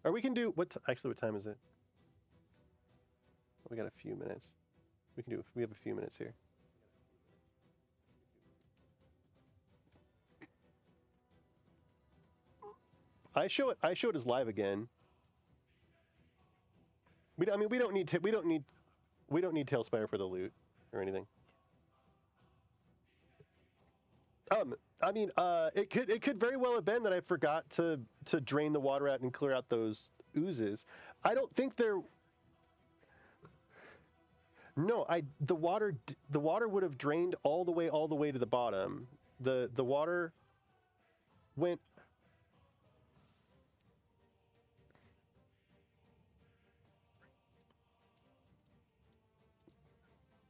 Or we can do actually, what time is it? We got a few minutes. We have a few minutes here. I show it as live again. I mean, we don't need Tailspire for the loot or anything. I mean, it could very well have been that I forgot to drain the water out and clear out those oozes. I don't think they're. No, the water would have drained all the way to the bottom. The water went.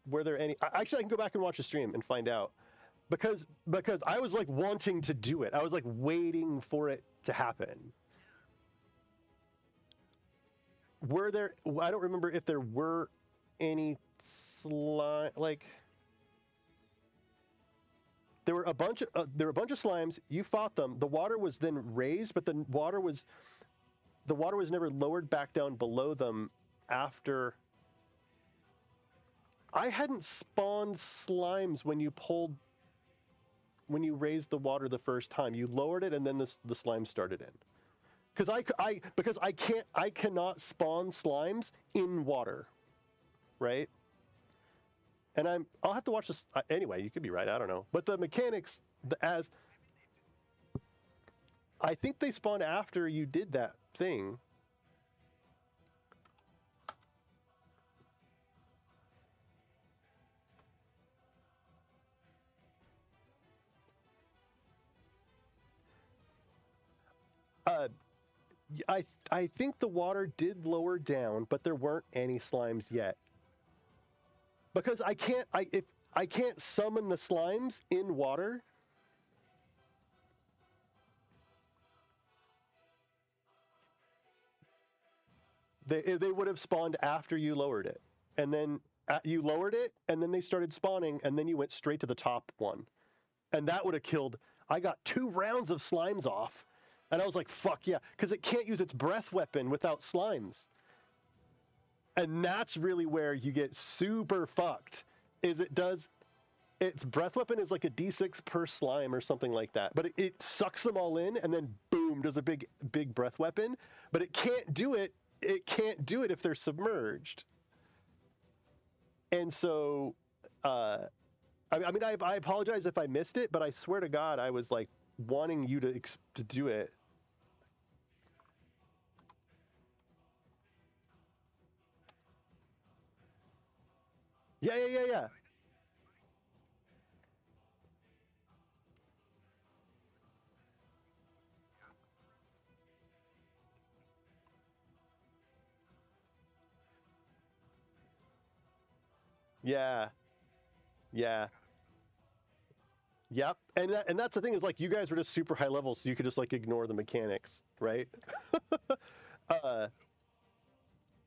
Were there any? Actually, I can go back and watch the stream and find out. Because I was like wanting to do it. I was like waiting for it to happen. Were there? I don't remember if there were any slime. Like there were a bunch of slimes. You fought them. The water was then raised, but the water was never lowered back down below them after. I hadn't spawned slimes when you raised the water the first time. You lowered it and then the slime started in. Because I cannot spawn slimes in water, right? And I'll have to watch this anyway. You could be right. I don't know. But the mechanics, I think they spawned after you did that thing. I think the water did lower down, but there weren't any slimes yet. Because I can't summon the slimes in water. They would have spawned after you lowered it, and then you lowered it, and then they started spawning, and then you went straight to the top one, and that would have killed. I got 2 rounds of slimes off, and I was like, "Fuck yeah!" Because it can't use its breath weapon without slimes, and that's really where you get super fucked. Its breath weapon is like a D6 per slime or something like that, but it sucks them all in, and then boom, does a big breath weapon, but it can't do it. It can't do it if they're submerged. And so, I mean, I apologize if I missed it, but I swear to God, I was like wanting you to do it. Yeah. Yeah. Yep. And that's the thing is like you guys were just super high level, so you could just like ignore the mechanics, right? uh,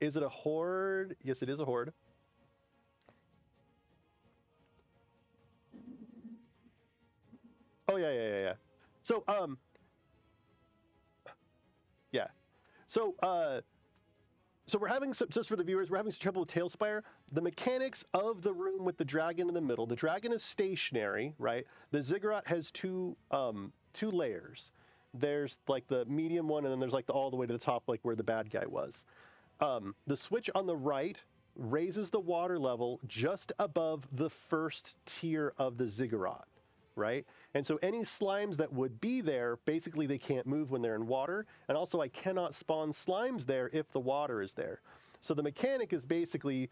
is it a horde? Yes, it is a horde. Oh yeah. So yeah. So so we're having some, just for the viewers, we're having some trouble with Tailspire. The mechanics of the room with the dragon in the middle. The dragon is stationary, right? The ziggurat has two layers. There's like the medium one, and then there's like all the way to the top, like where the bad guy was. The switch on the right raises the water level just above the first tier of the ziggurat, right? And so any slimes that would be there, basically they can't move when they're in water. And also I cannot spawn slimes there if the water is there. So the mechanic is basically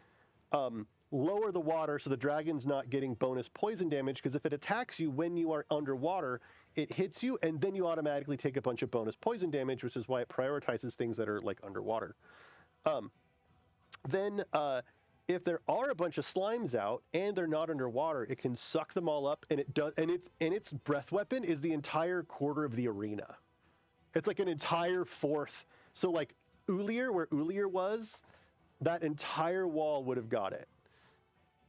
lower the water so the dragon's not getting bonus poison damage, because if it attacks you when you are underwater, it hits you and then you automatically take a bunch of bonus poison damage, which is why it prioritizes things that are like underwater. Then if there are a bunch of slimes out and they're not underwater, it can suck them all up, and it does. And its breath weapon is the entire quarter of the arena. It's like an entire fourth. So like Ulier, where Ulier was, that entire wall would have got it,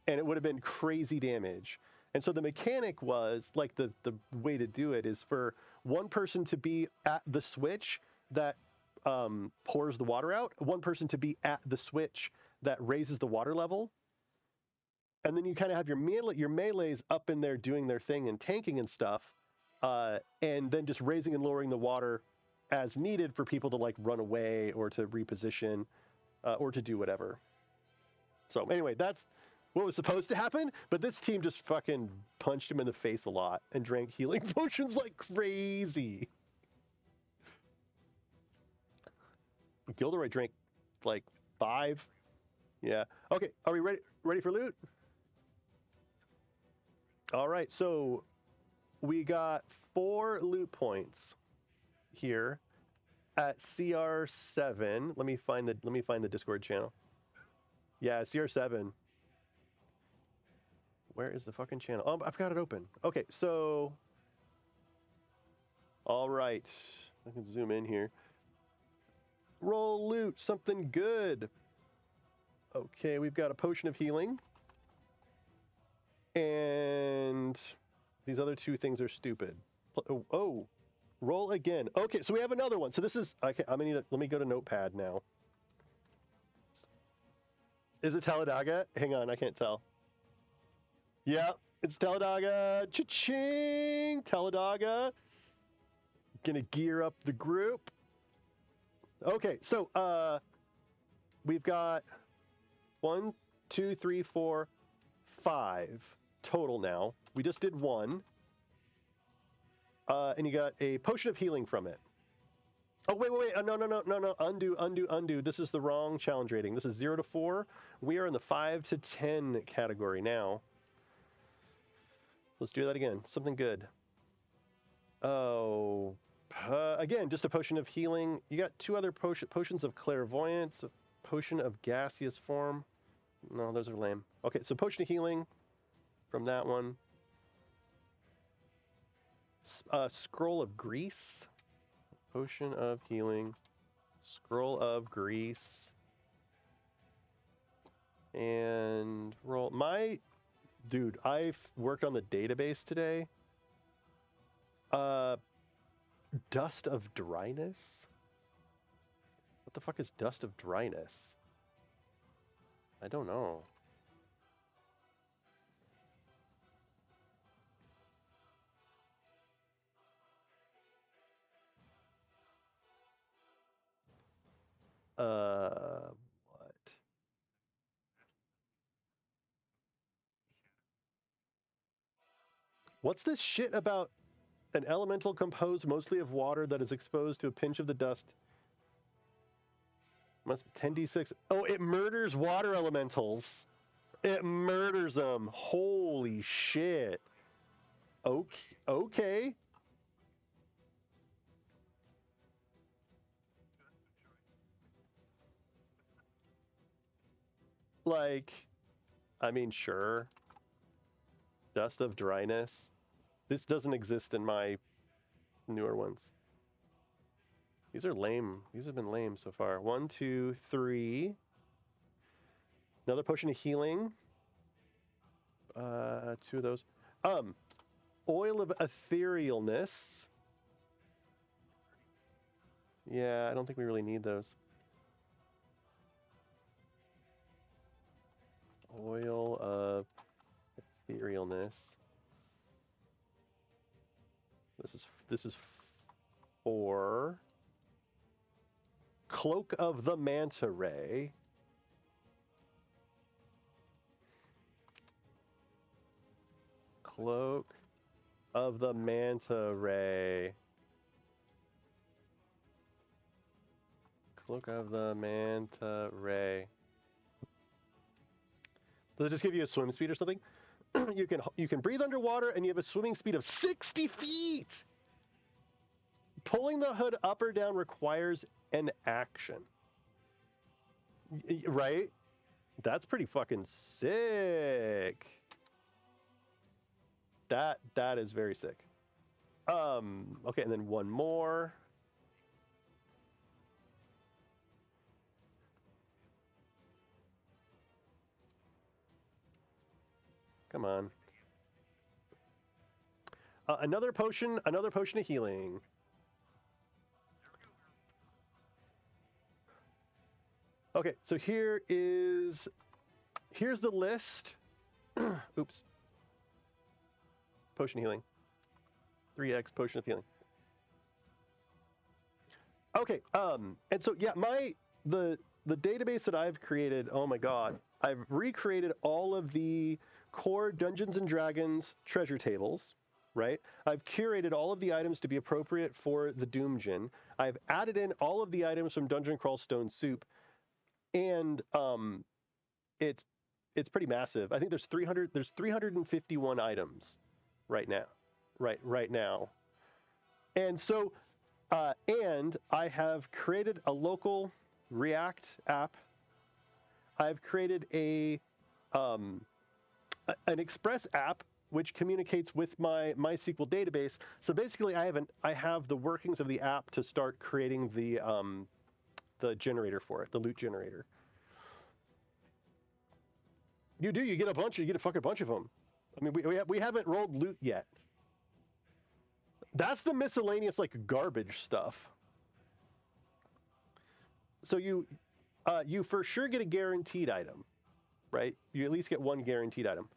and it would have been crazy damage. And so the mechanic was like the way to do it is for one person to be at the switch that pours the water out, one person to be at the switch that raises the water level. And then you kind of have your melees up in there doing their thing and tanking and stuff, and then just raising and lowering the water as needed for people to like run away or to reposition or to do whatever. So anyway, that's what was supposed to happen, but this team just fucking punched him in the face a lot and drank healing potions like crazy. Gilderoy drank like 5. Yeah. Okay, are we ready for loot? All right, so we got 4 loot points here at CR7. Let me find the Discord channel. Yeah, CR7. Where is the fucking channel? Oh, I've got it open. Okay, so all right. I can zoom in here. Roll loot, something good. Okay, we've got a potion of healing. And these other 2 things are stupid. Oh, roll again. Okay, so we have another one. So this is, I'm gonna need let me go to Notepad now. Is it Taladaga? Hang on, I can't tell. Yeah, it's Taladaga. Cha-ching! Taladaga. Gonna gear up the group. Okay, so we've got 1, 2, 3, 4, 5 total now. We just did 1. And you got a potion of healing from it. Oh, wait. No. Undo. This is the wrong challenge rating. This is 0 to 4. We are in the 5 to 10 category now. Let's do that again. Something good. Oh, again, just a potion of healing. You got 2 other potions of clairvoyance, a potion of gaseous form. No, those are lame. Okay, so potion of healing from that one. Scroll of grease. Potion of healing. Scroll of grease. And roll. Dude, I've worked on the database today. Dust of dryness? What the fuck is dust of dryness? I don't know. What? What's this shit about an elemental composed mostly of water that is exposed to a pinch of the dust? Must 10d6. Oh, it murders water elementals. It murders them. Holy shit. Okay. Like, I mean, sure. Dust of dryness. This doesn't exist in my newer ones. These are lame. These have been lame so far. 1, 2, 3. Another potion of healing. 2 of those. Oil of etherealness. Yeah, I don't think we really need those. Oil of etherealness. This is 4. Cloak of the manta ray. Cloak of the manta ray. Cloak of the manta ray. Does it just give you a swim speed or something? You can breathe underwater and you have a swimming speed of 60 feet. Pulling the hood up or down requires an action. Right? That's pretty fucking sick. That is very sick. Okay, and then one more. Come on. Another potion of healing. Okay, so here's the list. Oops. Potion healing. 3x potion of healing. Okay, and so yeah, the database that I've created, oh my god, I've recreated all of the core Dungeons and Dragons treasure tables, right? I've curated all of the items to be appropriate for the DOOMGEON. I've added in all of the items from Dungeon Crawl Stone Soup, and it's pretty massive. I think there's 351 items right now, right now, and so and I have created a local React app. I've created an Express app which communicates with my MySQL database. So basically, I have the workings of the app to start creating the generator for it, the loot generator. You get a fucking bunch of them. I mean, we haven't rolled loot yet. That's the miscellaneous like garbage stuff. So you for sure get a guaranteed item, right? You at least get one guaranteed item.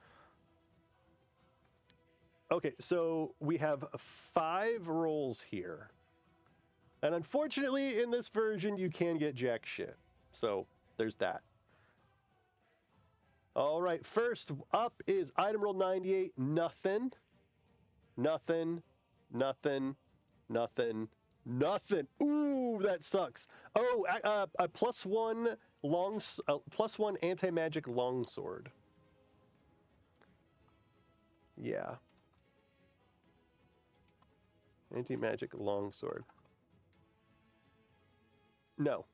Okay, so we have 5 rolls here. And unfortunately, in this version, you can get jack shit. So there's that. All right, first up is item roll 98, nothing. Nothing, nothing, nothing, nothing. Ooh, that sucks. Oh, a +1 +1 anti-magic longsword. Yeah. Anti-magic longsword. No.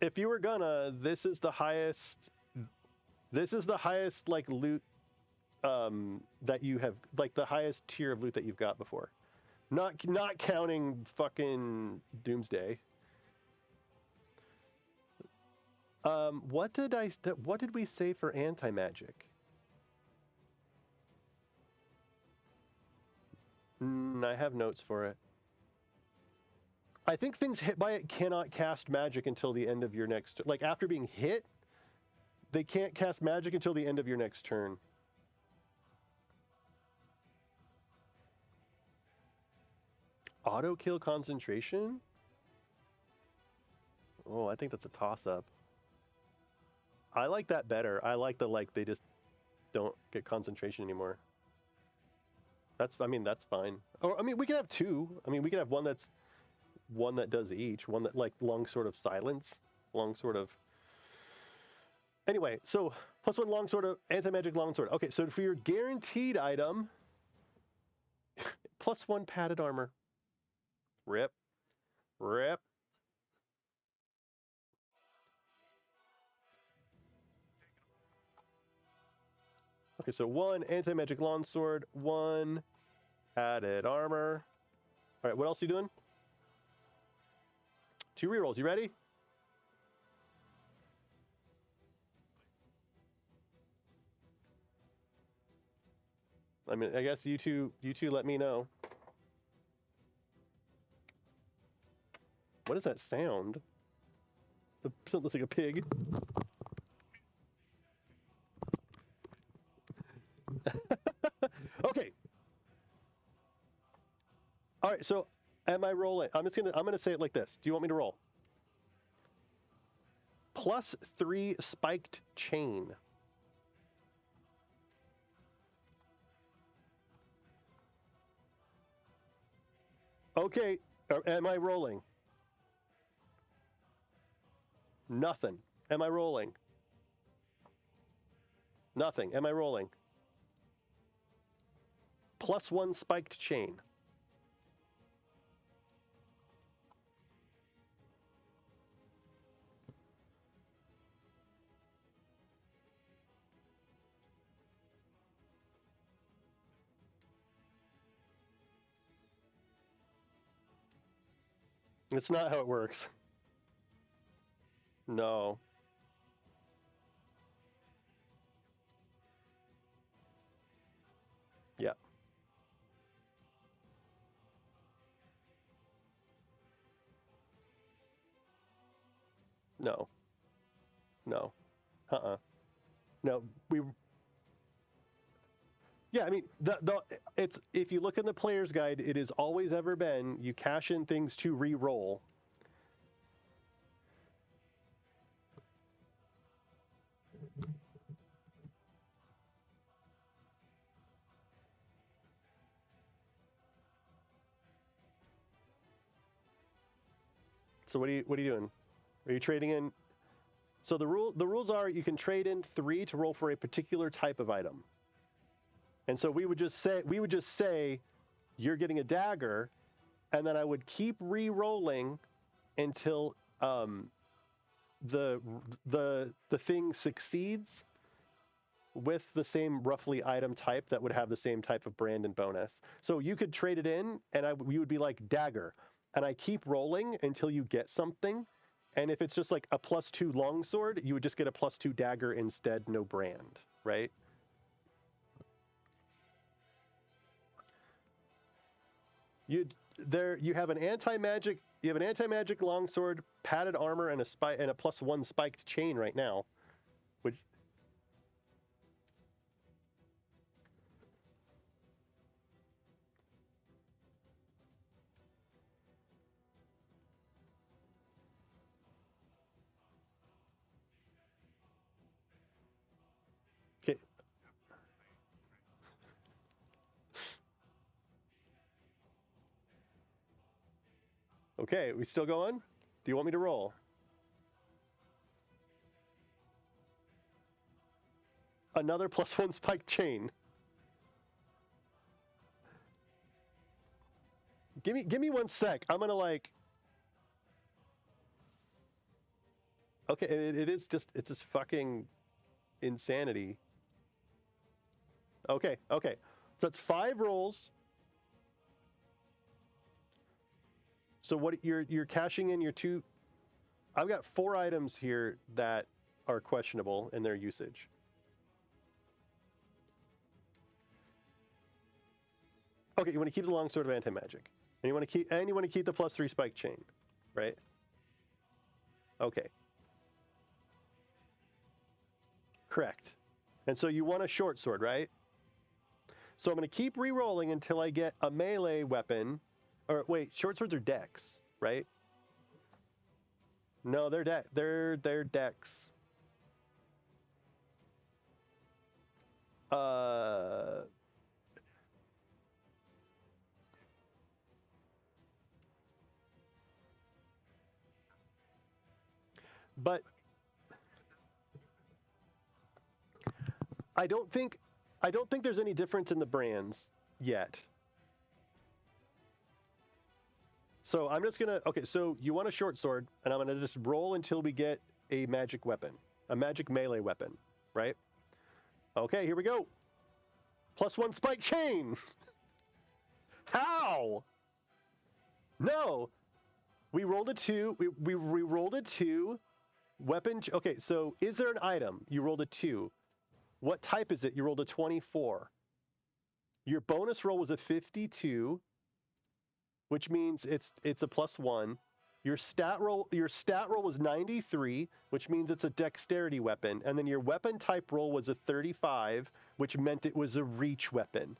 If you were gonna, this is the highest like loot that you have, like the highest tier of loot that you've got before. Not counting fucking Doomsday. What did we say for anti-magic? I have notes for it. I think things hit by it cannot cast magic until the end of your next, like after being hit, they can't cast magic until the end of your next turn. Auto kill concentration? Oh, I think that's a toss-up. I like that better. I like the they just don't get concentration anymore. That's fine. Or I mean, we could have 2. I mean, we could have one that does each. One that like longsword of silence, longsword of. Anyway, so +1 longsword of anti-magic longsword. Okay, so for your guaranteed item, +1 padded armor. Rip. Rip. Okay, so 1 anti-magic longsword, 1 padded armor. All right, what else are you doing? 2 rerolls. You ready? I mean, I guess you two let me know. What is that sound? It looks like a pig. Okay. All right, so am I rolling? I'm gonna say it like this. Do you want me to roll? +3 spiked chain. Okay, am I rolling? Nothing. Am I rolling? Nothing. Am I rolling? +1 spiked chain. It's not how it works. No. Yeah. No. No. Uh-uh. No. Yeah, I mean, it's if you look in the player's guide, it has always ever been you cash in things to re-roll. So what are you doing? Are you trading in? So the rules are you can trade in 3 to roll for a particular type of item. And so we would just say you're getting a dagger, and then I would keep re-rolling until the thing succeeds with the same roughly item type that would have the same type of brand and bonus. So you could trade it in, and we would be like dagger, and I keep rolling until you get something. And if it's just like a +2 longsword, you would just get a +2 dagger instead, no brand, right? You have an anti-magic longsword, padded armor, and a +1 spiked chain right now, which okay. Okay, we still going? Do you want me to roll? Another +1 spiked chain. Give me 1 sec. I'm gonna like. Okay, it's just fucking insanity. Okay. So it's 5 rolls. So what you're cashing in your 2. I've got 4 items here that are questionable in their usage. Okay, you want to keep the longsword of anti-magic, and you want to keep the +3 spike chain, right? Okay, correct. And so you want a short sword, right? So I'm going to keep re-rolling until I get a melee weapon. Or wait, short swords are dex, right? No, they're dex. Uh, but I don't think there's any difference in the brands yet. So I'm just gonna okay. So you want a short sword, and I'm gonna just roll until we get a magic weapon, a magic melee weapon, right? Okay, here we go. +1 spike chain. How? No, we rolled a 2. We rolled a 2. Weapon. Okay, so is there an item? You rolled a 2. What type is it? You rolled a 24. Your bonus roll was a 52, which means it's a +1. Your stat roll was 93, which means it's a dexterity weapon, and then your weapon type roll was a 35, which meant it was a reach weapon.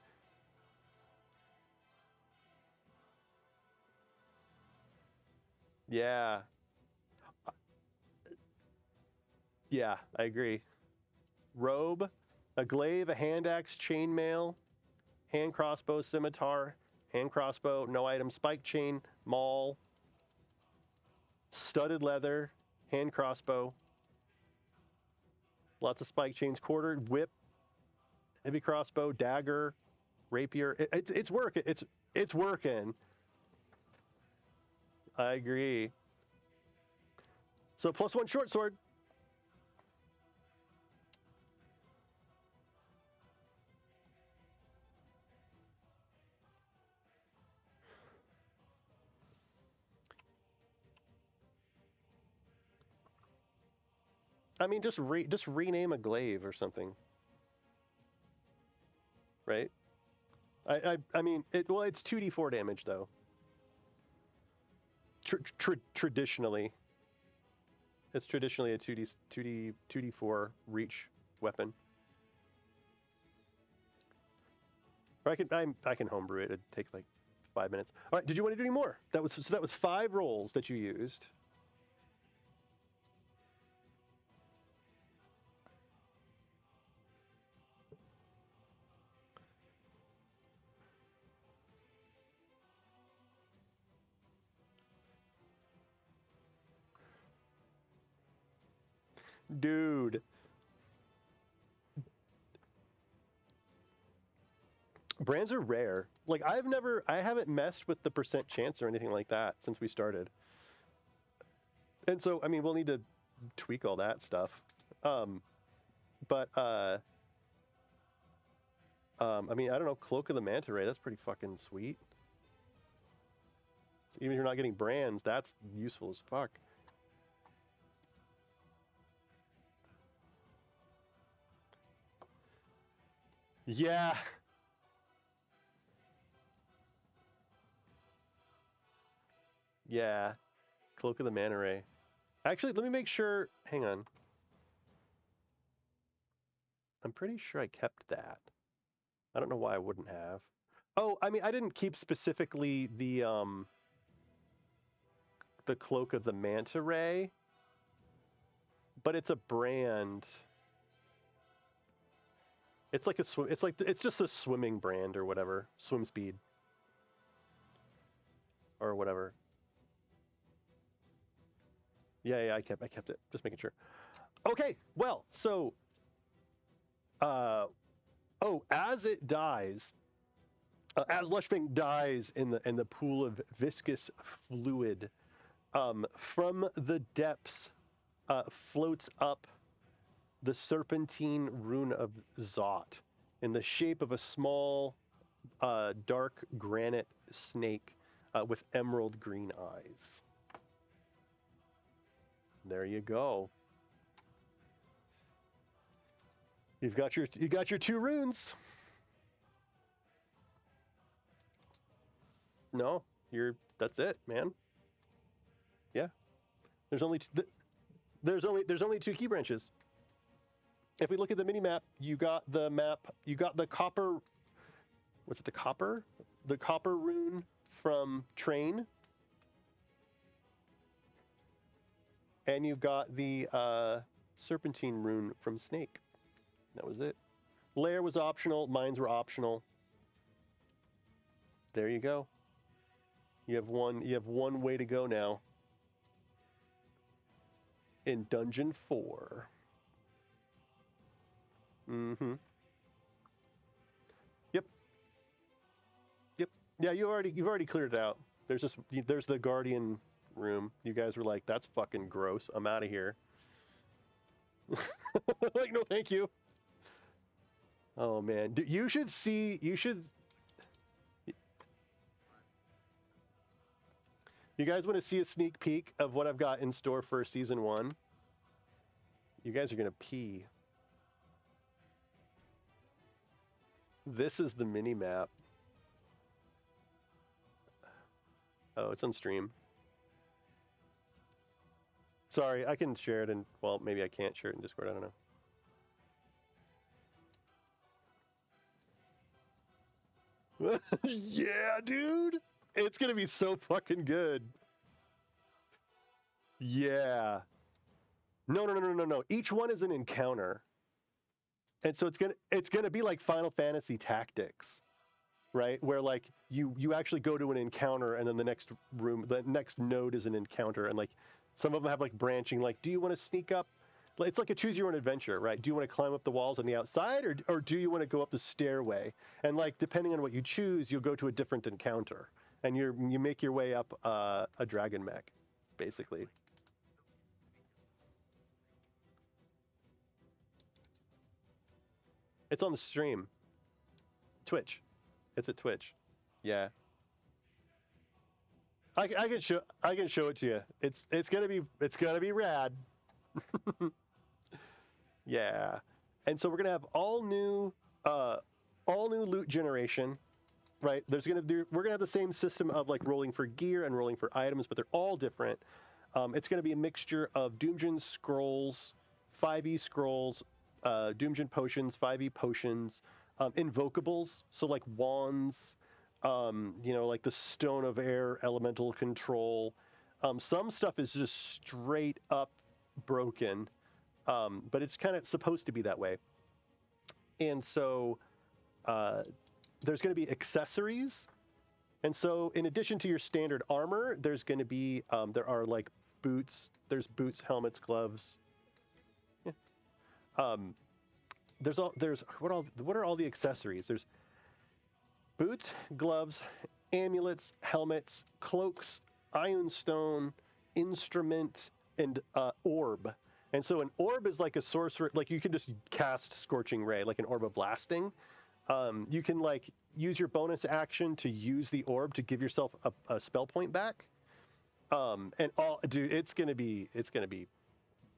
Yeah. Yeah, I agree. Robe, a glaive, a hand axe, chainmail, hand crossbow, scimitar, hand crossbow, no item, spike chain, maul, studded leather, hand crossbow, lots of spike chains, quartered whip, heavy crossbow, dagger, rapier. It's working. It's working. I agree. So +1 short sword. I mean, just rename a glaive or something, right? I mean, it's 2d4 damage though. Traditionally. It's traditionally a 2d4 reach weapon. Or I can homebrew it. It'd take like 5 minutes. All right. Did you want to do any more? That was 5 rolls that you used. Dude. Brands are rare. Like I haven't messed with the percent chance or anything like that since we started. And so, I mean, we'll need to tweak all that stuff. But I mean, I don't know, Cloak of the Manta Ray, that's pretty fucking sweet. Even if you're not getting brands, that's useful as fuck. Yeah. Yeah. Cloak of the Manta Ray. Actually, let me make sure. Hang on. I'm pretty sure I kept that. I don't know why I wouldn't have. Oh, I mean, I didn't keep specifically the Cloak of the Manta Ray, but it's a brand. It's like a swim. It's just a swimming brand or whatever, swim speed or whatever. Yeah, I kept it. Just making sure. Okay, well, so, as it dies, as Lushfang dies in the pool of viscous fluid, from the depths floats up the serpentine rune of Zot in the shape of a small, dark granite snake with emerald green eyes. There you go. You got your 2 runes. No, that's it, man. Yeah. There's only 2 key branches. If we look at the mini map, you got the copper. Was it the copper? The copper rune from Train. And you've got the serpentine rune from Snake. That was it. Lair was optional. Mines were optional. There you go. You have one way to go now. In Dungeon 4. Mm-hmm. Yep. Yeah, you've already cleared it out. There's the Guardian room. You guys were like, that's fucking gross. I'm out of here. Like, no, thank you. Oh man, you should. You guys want to see a sneak peek of what I've got in store for season 1? You guys are gonna pee. This is the mini map. Oh, it's on stream. Sorry, I can share it in. Well, maybe I can't share it in Discord. I don't know. Yeah, dude. It's gonna be so fucking good. Yeah. No. Each one is an encounter, and so it's gonna be like Final Fantasy Tactics, right? Where like you actually go to an encounter, and then the next node is an encounter, and like some of them have like branching. Like, do you want to sneak up? It's like a choose your own adventure, right? Do you want to climb up the walls on the outside, or do you want to go up the stairway? And like depending on what you choose, you'll go to a different encounter, and you make your way up a dragon mech, basically. It's on the stream. Twitch. It's at Twitch. Yeah. I can show it to you. It's gonna be rad. Yeah. And so we're gonna have all new loot generation, right? We're gonna have the same system of like rolling for gear and rolling for items, but they're all different. It's going to be a mixture of Doomgeon scrolls, 5e scrolls, Doomgeon potions, 5e potions, invocables, so like wands, like the Stone of Air elemental control. Some stuff is just straight up broken, but it's kind of supposed to be that way. And so there's going to be accessories. And so in addition to your standard armor, there's going to be, there are like boots. There's boots, helmets, gloves. Yeah. What are all the accessories? There's boots, gloves, amulets, helmets, cloaks, iron stone, instrument, and orb. And so an orb is like a sorcerer, like you can just cast Scorching Ray, like an orb of blasting. You can like use your bonus action to use the orb to give yourself a spell point back. Dude, it's gonna be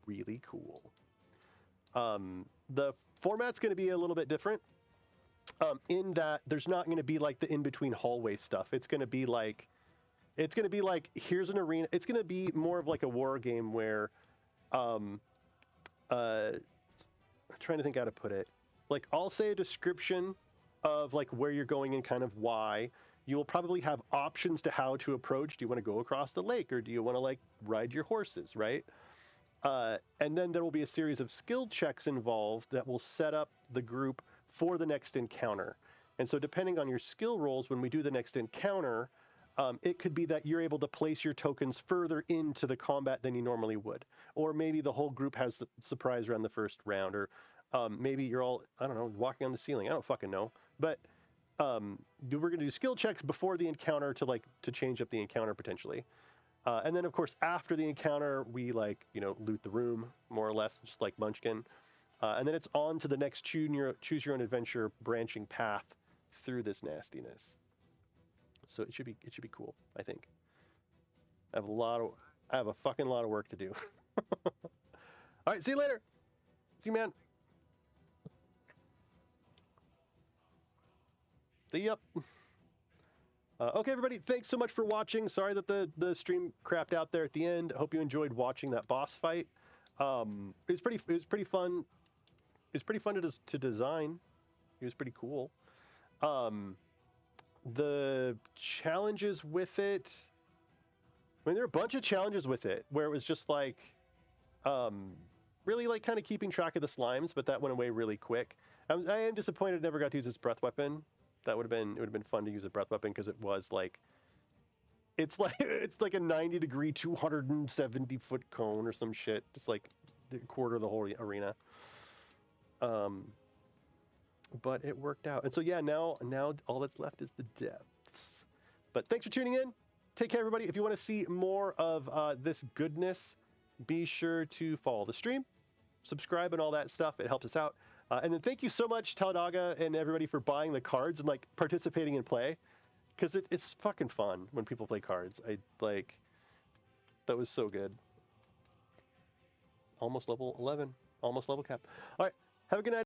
really cool. The format's gonna be a little bit different. In that there's not gonna be like the in-between hallway stuff. It's gonna be like here's an arena. It's gonna be more of like a war game where, I'm trying to think how to put it. Like I'll say a description of like where you're going and kind of why. You'll probably have options to how to approach. Do you want to go across the lake or do you want to like ride your horses, right? And then there will be a series of skill checks involved that will set up the group for the next encounter. And so depending on your skill rolls, when we do the next encounter, it could be that you're able to place your tokens further into the combat than you normally would. Or maybe the whole group has the surprise around the first round, or maybe you're all, I don't know, walking on the ceiling. I don't fucking know. But we're going to do skill checks before the encounter to change up the encounter potentially. And then, of course, after the encounter, we loot the room, more or less, just like Munchkin. And then it's on to the next choose your own adventure branching path through this nastiness. So it should be cool, I think. I have a fucking lot of work to do. All right, see you later. See you, man. See ya. Okay, everybody, thanks so much for watching. Sorry that the stream crapped out there at the end. Hope you enjoyed watching that boss fight. It was pretty fun. It was pretty fun to design. It was pretty cool. The challenges with it, I mean, there were a bunch of challenges with it where it was just like, really like kind of keeping track of the slimes, but that went away really quick. I am disappointed I never got to use this breath weapon. It would have been fun to use a breath weapon because it was like, it's like a 90-degree, 270-foot cone or some shit, just like the quarter of the whole arena. But it worked out. And so, yeah, now all that's left is the depths. But thanks for tuning in. Take care, everybody. If you want to see more of this goodness, be sure to follow the stream, subscribe, and all that stuff. It helps us out. And then thank you so much, Taladaga and everybody, for buying the cards and like participating in play, because it's fucking fun when people play cards. That was so good. Almost level 11, almost level cap. All right, have a good night.